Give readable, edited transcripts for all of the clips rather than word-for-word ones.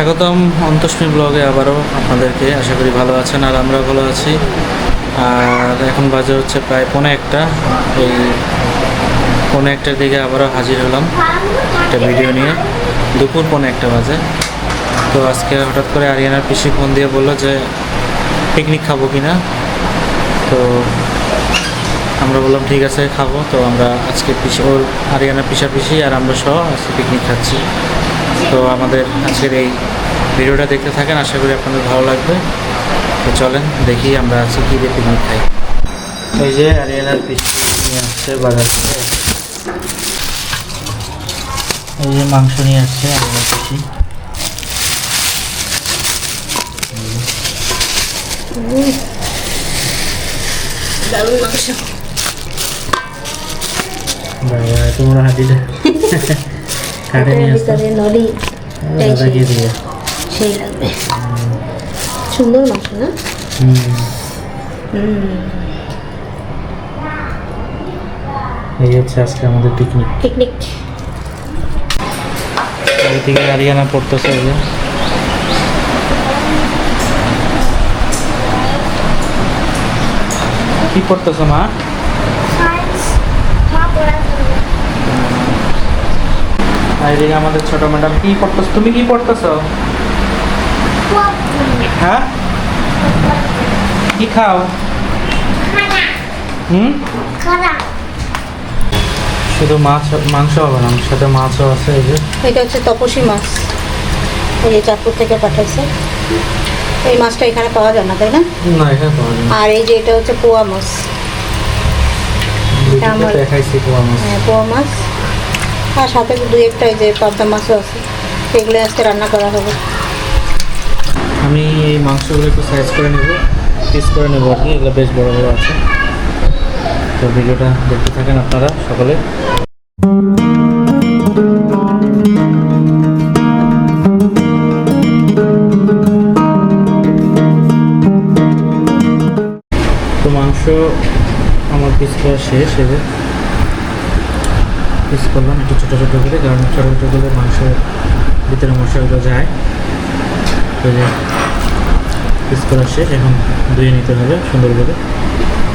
স্বাগতম অন্তোষ্মী ব্লগে আবারও আপনাদেরকে। আশা করি ভালো আছেন আর আমরা ভালো আছি। আর এখন বাজে হচ্ছে প্রায় পৌনে একটা। এই পৌনে একটার দিকে আবারও হাজির হলাম একটা ভিডিও নিয়ে। দুপুর পৌনে একটা বাজে। তো আজকে হঠাৎ করে আরিয়ানার পিসি ফোন দিয়ে বললো যে পিকনিক খাবো কিনা। তো আমরা বললাম ঠিক আছে খাবো। তো আমরা আজকে ওর আরিয়ানার পিসি আর আমরা সহ আজকে পিকনিক খাচ্ছি। তো আমাদের আজকের এই ভিডিওটা দেখতে থাকেন, আশা করি আপনাদের ভালো লাগবে। তো চলেন দেখি আমরা আজকে কী দিয়ে পিকনিক খাই। এই যে আরিয়ানার পিসি নিয়ে আসছে বাজার থেকে। এই যে মাংস নিয়ে আসছে আরিয়ানার পিসি। দারুণ মাংস। বাবা তোমরা হাতিটা কাটে নিয়ে আসছে নলি দাদাকে দিয়ে। সেই লাগবে। সুন্দর মাংস না? এই হচ্ছে আজকে আমাদের পিকনিক। পিকনিক এদিকে আরিয়ানা পড়তেছে। এই যে কি পড়তেছো মা? আর এদিকে আমাদের ছোট ম্যাডাম কি পড়তেছো? তুমি কি পড়তেছো? হ্যাঁ কি খাও? শুধু মাংস হবে না, সাথে মাছও আছে। এই যে এটা হচ্ছে তপসী মাছ, এই যে চাঁদপুর থেকে পাঠাইছে। এই মাছটা এখানে পাওয়া যায় না, তাই না? না এখানে পাওয়া যায় না। আর এই যে এটা হচ্ছে পোয়া মাছ। আমার দেখাইছি পোয়া মাছ। হ্যাঁ, পোয়া মাছ। আর সাথে দুই একটা এই যে পাবদা মাছও আছে। এগুলো আজকে রান্না করা হবে। আমি এই মাংসগুলো একটু সাইজ করে নেব, পিস করে নেবো আর কি। এগুলো বেশ বড় বড় আছে। তো ভিডিওটা দেখতে থাকেন আপনারা সকলে। তো মাংস আমার পিস করা শেষ। এবার পিস করলাম একটু ছোটো ছোটো করে, কারণ ছোটো ছোটো করে মাংসের ভিতরে মশলাগুলো যায়। তো যে পিস করা শেষ, এখন ধুয়ে নিতে হবে সুন্দর করে।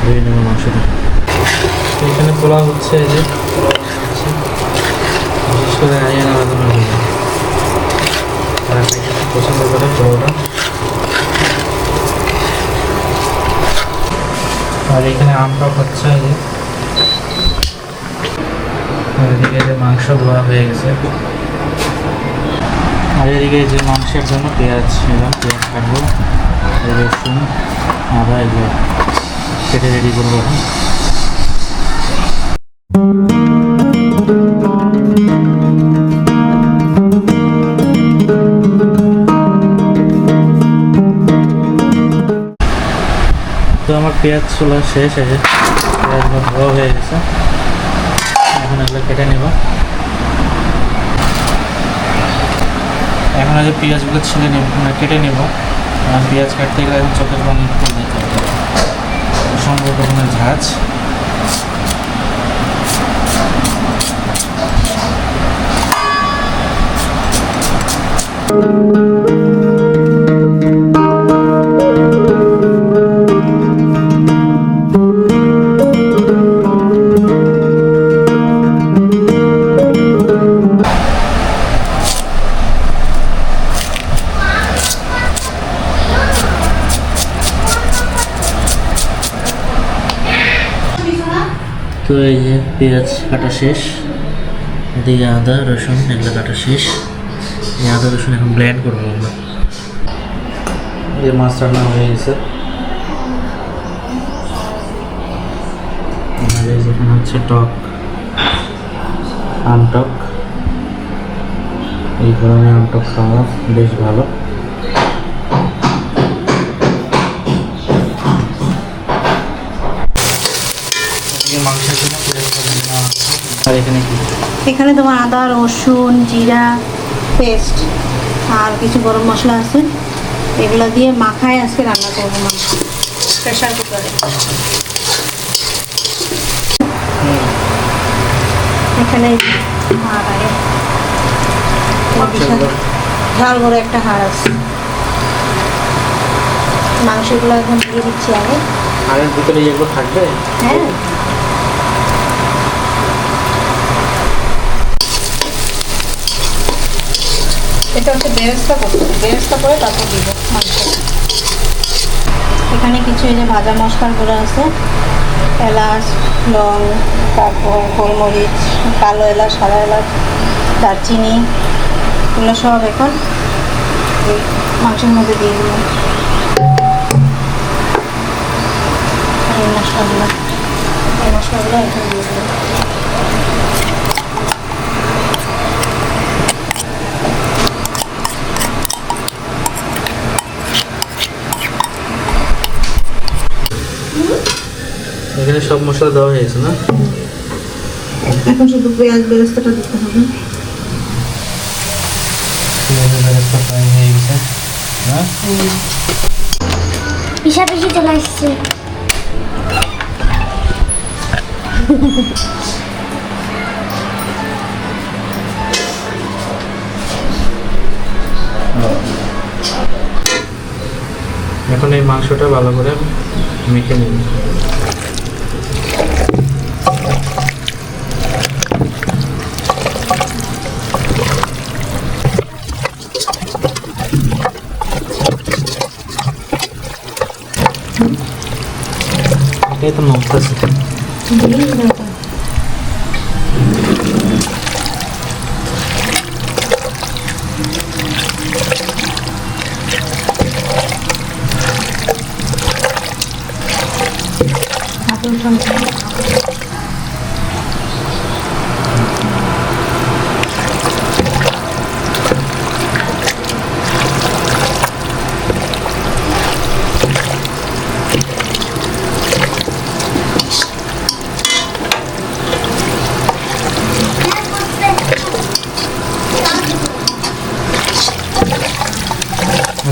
ধুয়ে নেব মাংসটা। তো এখানে পোলাও হচ্ছে। এই যে বিশেষ করে আরিয়ানা রাঁধুনি হবে, তারা পছন্দ করে পোলাওটা। আর এখানে আমটা হচ্ছে। এই যে আর এদিকে যে মাংস ধোয়া হয়ে গেছে। আর এদিকে যে মাংসের জন্য পেঁয়াজ নিলাম, পেঁয়াজ কাটবো, রসুন আদা এগুলো কেটে রেডি করবো এখন। তো আমার পেঁয়াজ ছোলা শেষ। আছে পেঁয়াজগুলো ধোয়া হয়ে গেছে, এখন এগুলো কেটে নেব। এখন আগে পেঁয়াজগুলো ছিলে নেব, কেটে নেব। পেঁয়াজ কাটতে গেলে এখন চোখের রঙ করে নিতে হবে। অসম্ভব রকমের ঝাঁজ। তো এই যে পেঁয়াজ কাটা শেষ, এদিকে আদা রসুন এগুলো কাটা শেষ। এই আদা রসুন এখন ব্লেন্ড করবো আমরা। এই মাছ রান্না হয়ে গেছে। যেখানে হচ্ছে টক, আমটক। এই গরমে আমটক খাওয়া বেশ ভালো। মাংসের জন্য আর এখানে কি? এখানে তোমার আদা রসুন জিরা পেস্ট আর কিছু গরম মশলা আছে। এগুলো দিয়ে মাখায় আজকে রান্না করবো মাংস প্রেশার কুকারে। এখানে ঝাল করে একটা হাড় আছে। মাংসগুলো এখন দিয়ে দিচ্ছি আগে। হাড়ের ভিতরে এগুলো থাকবে? হ্যাঁ, এটা হচ্ছে বেরেস্তা করতে হবে। বেরেস্তা করে তারপর দিব মাংস। এখানে কিছু এই যে ভাজা মশলার গুঁড়ো আছে, এলাচ, লং, তারপর গোলমরিচ, কালো এলাচ, সাদা এলাচ, দারচিনি, এগুলো সব এখন এই মাংসের মধ্যে দিয়ে দিলাম। এই মশলাগুলো এখন দিয়ে দিলাম। এখানে সব মশলা দেওয়া হয়েছে না? এখন শুধু পেঁয়াজ বেরেস্তাটা দিতে হবে। পেঁয়াজের বেরেস্তা প্রায় হয়ে গেছে না? পিসাপিসি চলে আসছে। এখন এই মাংসটা ভালো করে মেখে নিন। এটাই তো নড়তেছে।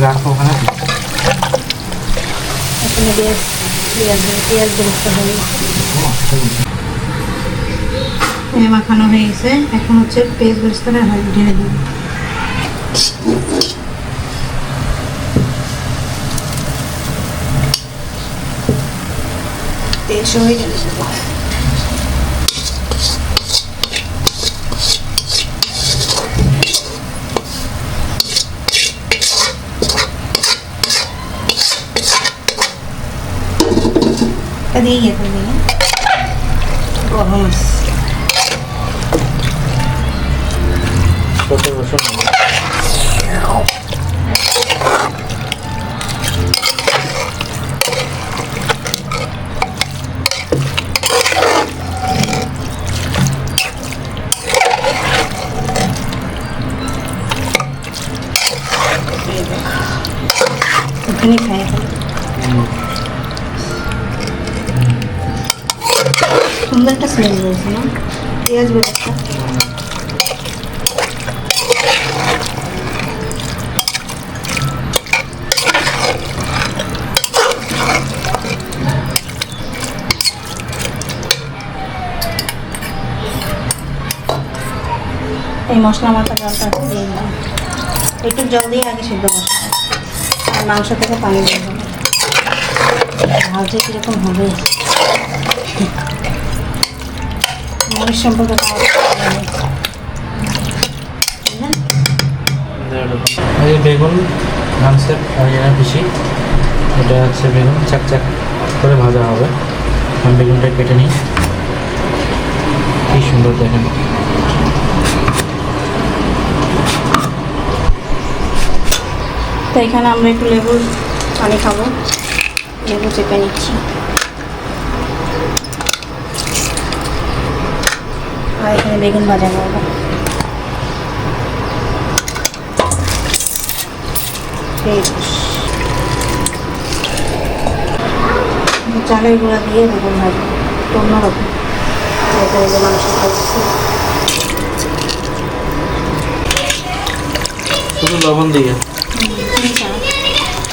রাখো ওখানে। এখানে পেঁয়াজ বেরেস্তা হয়ে মাখানো হয়ে গেছে। এখন হচ্ছে পেঁয়াজ বেরেস্তাটা ঢেলে দিব। তেল সহ ঢেলে দেব। দিয়ে এখন দিয়ে গরম আছে। কত রসুন? ওখানে খাই এখন। সুন্দর একটা স্মেল রয়েছে না পেঁয়াজ বেরেস্তা। এই মশলা মাখা জলটা দিয়ে দিলাম। একটু জল দিয়ে আগে সিদ্ধ মশলা আর মাংস থেকে পানি দিয়ে দেবো। ঝালটা কীরকম হবে মরিচ সম্পর্কে এই বেগুন মাংসের বেশি, এটা হচ্ছে বেগুন চাকচাক করে ভাজা হবে। আমি বেগুনটা কেটে নিই। কি সুন্দর দেখেন। তো এখানে আমরা একটু লেবুর পানি খাবো। লেবু চেপে নিচ্ছি। আর এখানে বেগুন ভাজা করবো। চালের গুঁড়া দিয়ে বেগুন ভাজবো অন্যরকম। মাংস খাচ্ছি শুধু লবণ দিয়ে।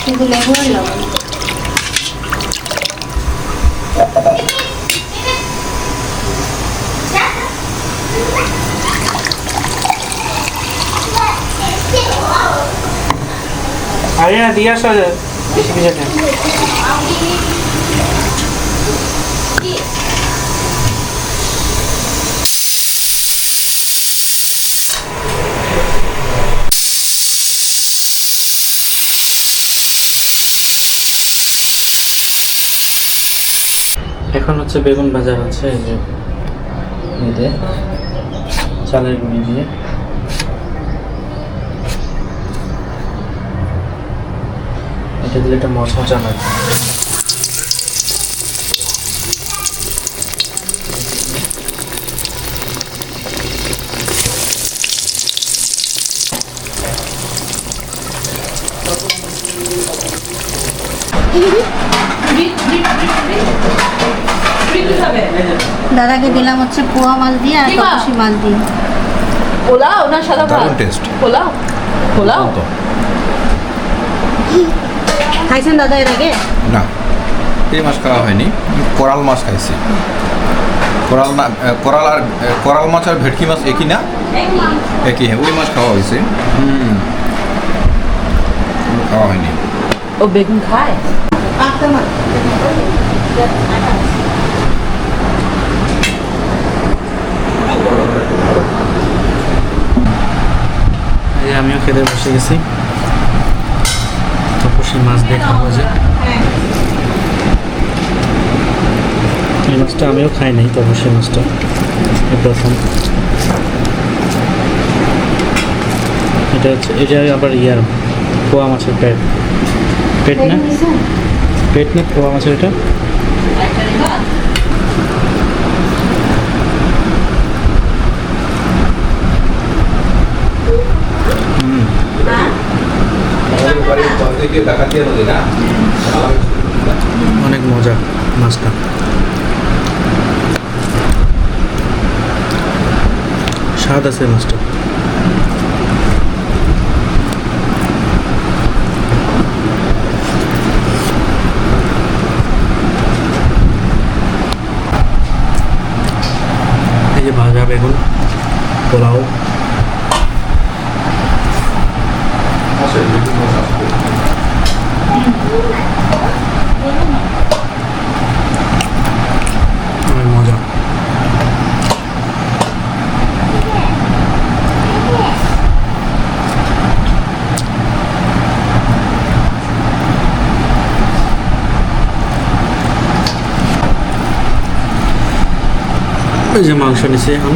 শুধু লেবু আর লবণ। আরে না দিয়ে আসা যায় বেশি কিছু নেই। এখন হচ্ছে বেগুন ভাজা হচ্ছে এই যে এতে চালের গুঁড়ি দিয়ে। এটা দিলে একটা মচমচা হয়। দাদাকে দিলাম হচ্ছে পোয়া মাছ দিয়ে আর তপসি মাছ দিয়ে। পোলাও না সাদা ভাত? দারুণ টেস্ট। পোলাও পোলাও তো খাইছেন দাদা এর আগে? না, এই মাছ খাওয়া হয়নি, কোরাল মাছ খাইছি। কোরাল না, কোরাল আর কোরাল মাছ আর ভেটকি মাছ একই না? একই, হ্যাঁ, ওই মাছ খাওয়া হয়েছে। খাওয়া হয়নি। ও বেগুন খায়? পাঁচটা মাছ। এই আমিও খেতে বসে গেছি, তপসি মাছ দিয়ে খাবো যে। এই মাছটা আমিও খাই নাই, তপসি মাছটা এই প্রথম। এটা হচ্ছে, এটা আবার ইয়ার পোয়া মাছের পেট। পেট না, পেট না, পোয়া মাছের এটা। অনেক মজা মাছটা। স্বাদ আছে মাছটা। এই যে ভাজা বেগুন, পোলাও, অনেক মজা। এই যে মাংস নিছে, এখন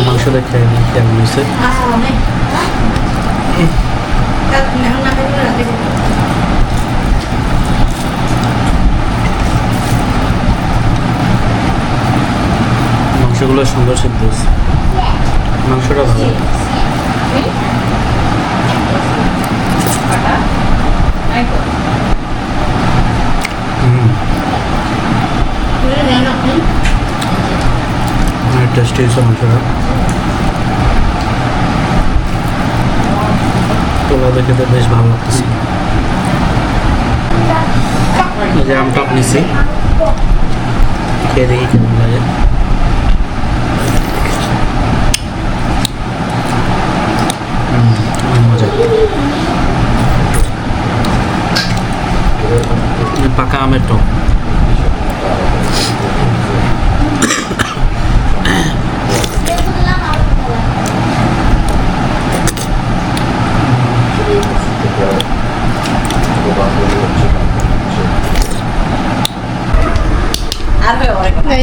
মাংসটা খেয়ে নিই কেমন হয়েছে। মাংসগুলো সুন্দর সিদ্ধ হয়েছে, মাংসটা ভালো। টেস্টি হয়েছে মাংসটা। পোলাও দেখে তো বেশ ভালো লাগতেছে। এই যে আমটক নিছি, খেয়ে দেখি কেমন লাগে। অনেক মজা। পাকা আমের টক।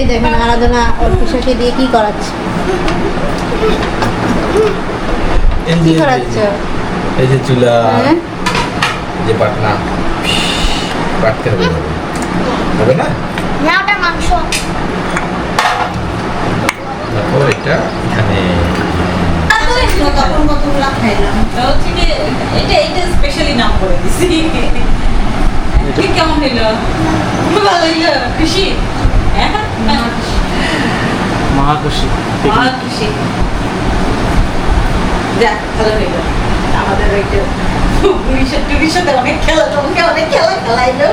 এই দেখেন আরাধনা ওর পিসাকে দিয়ে কি করাচ্ছে, কি করাচ্ছ? এই যে চুলা, হ্যাঁ? যে পাটনা কাটতে হবে, হবে না? না ওটা মাংস। তারপর এটা এখানে তখন কতগুলো খাইলাম। এটা স্পেশালি নাম করে দিছি। কেমন হইলো? ভালো হইলো? খুশি? মহা খুশি। খুশি। যাক, ভালো হইলো। আমাদের ওইটা পুলিশের সাথে অনেক খেলা, তোমাকে অনেক খেলা খেলাইলো।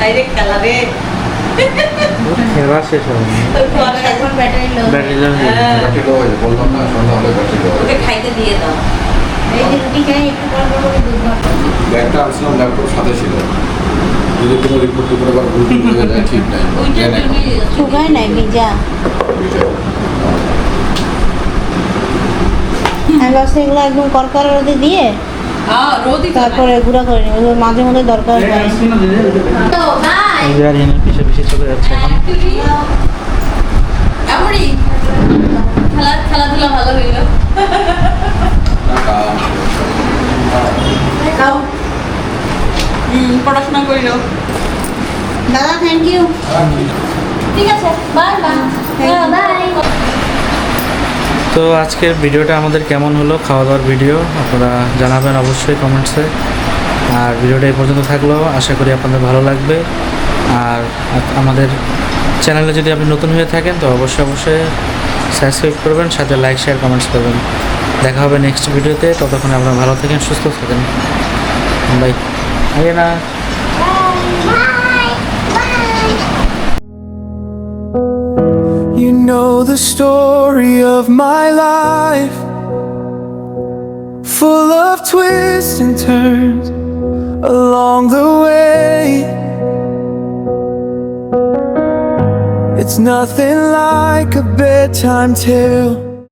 ডাইরেক্ট খেলা রে। খেলা শেষ হবে এখন ব্যাটারি লো। ব্যাটারি লো। বললাম না, সন্ধ্যা হলে ওকে খাইতে দিয়ে দাও। এই যে রুটি খাই একটু পর পর করে দুধ ভাত খাই। ব্যাগটা আসলাম ল্যাপটপ সাথে ছিল যদি কোনো রিপোর্ট টিপোর্ট আবার ভুল টুল হয়ে যায় ঠিক নাই ওইটা জেনে তুমি শুকায় নাই ভিজা। আমি ভাবছি এগুলো একদম করকর রোদে দিয়ে রোদি তারপরে গুঁড়া করে নিই, ওগুলো মাঝে মধ্যে দরকার হয়। তো বাই এই যে আরিয়ানের পিছে পিছে চলে যাচ্ছে এখন। এমনই খেলাধুলা ভালো হইল খাও। পড়াশোনা করিল দাদা থ্যাংক ইউ। ঠিক আছে বাই বাই বাই তো আজকের ভিডিওটা আমাদের কেমন হলো, খাওয়া দাওয়ার ভিডিও, আপনারা জানাবেন অবশ্যই কমেন্টসে। আর ভিডিওটা এই পর্যন্ত থাকলো, আশা করি আপনাদের ভালো লাগবে। আর আমাদের চ্যানেলে যদি আপনি নতুন হয়ে থাকেন তো অবশ্যই সাবস্ক্রাইব করবেন, সাথে লাইক শেয়ার কমেন্টস করবেন। দেখা হবে নেক্সট ভিডিওতে, ততক্ষণে আপনারা ভালো থাকেন, সুস্থ থাকেন। বাই। আগে না You know the story of my life, full of twists and turns along the way. It's nothing like a bedtime tale